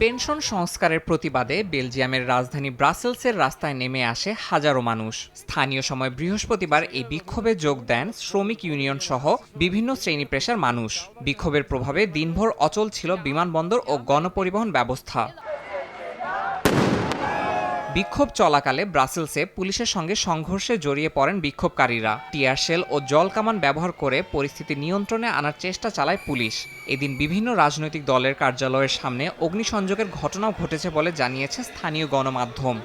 Pension সংস্কারের প্রতিবাদে বেলজিয়ামের রাজধানী ব্রাসেলসের রাস্তায় নেমে আসে হাজারো মানুষ। স্থানীয় সময় বৃহস্পতিবার এই বিক্ষোভে যোগ দেন শ্রমিক ইউনিয়ন সহ বিভিন্ন শ্রেণী পেশার মানুষ। বিক্ষোভের প্রভাবে দিনভর অচল ছিল বিমানবন্দর ও গণপরিবহন ব্যবস্থা। বিক্ষোভ চলাকালে ব্রাসেলসে পুলিশের সঙ্গে সংঘর্ষে জড়িয়ে পড়েন বিক্ষোভকারীরা। টিয়ার শেল ও জল কামান ব্যবহার করে পরিস্থিতি নিয়ন্ত্রণে আনার চেষ্টা চালায় পুলিশ। এদিন বিভিন্ন রাজনৈতিক দলের কার্যালয়ের সামনে অগ্নিসংযোগের ঘটনাও ঘটেছে বলে জানিয়েছে স্থানীয় গণমাধ্যম।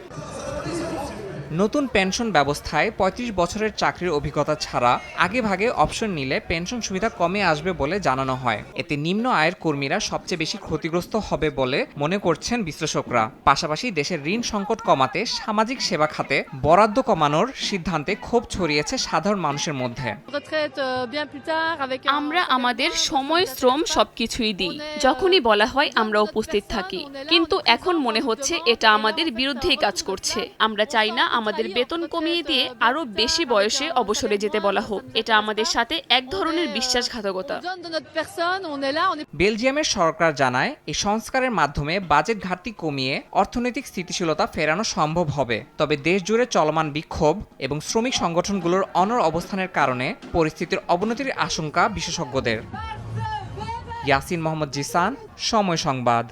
নতুন পেনশন ব্যবস্থায় ৩৫ বছরের চাকরির অভিজ্ঞতা ছাড়া আগেভাগে অপশন নিলে পেনশন সুবিধা কমে আসবে বলে জানানো হয়। এতে নিম্ন আয়ের কর্মীরা সবচেয়ে বেশি ক্ষতিগ্রস্ত হবে বলে মনে করছেন বিশ্লেষকরা। পাশাপাশি দেশের ঋণ সংকট কমাতে সামাজিক সেবা খাতে বরাদ্দ কমানোর সিদ্ধান্তে ক্ষোভ ছড়িয়েছে সাধারণ মানুষের মধ্যে। আমরা আমাদের সময়, শ্রম সবকিছুই দিই। যখনই বলা হয় আমরা উপস্থিত থাকি, কিন্তু এখন মনে হচ্ছে এটা আমাদের বিরুদ্ধেই কাজ করছে। আমরা চাই না আমাদের বেতন কমিয়ে দিয়ে আরো বেশি বয়সে অবসরে যেতে বলা হোক। এটা আমাদের সাথে এক ধরনের বিশ্বাসঘাতকতা। বেলজিয়ামের সরকার জানায় এই সংস্কারের মাধ্যমে বাজেট ঘাটতি কমিয়ে অর্থনৈতিক স্থিতিশীলতা ফেরানো সম্ভব হবে। তবে দেশ জুড়ে চলমান বিক্ষোভ এবং শ্রমিক সংগঠনগুলোর অনড় অবস্থানের কারণে পরিস্থিতির অবনতির আশঙ্কা বিশেষজ্ঞদের। ইয়াসিন মোহাম্মদ জিসান, সময় সংবাদ।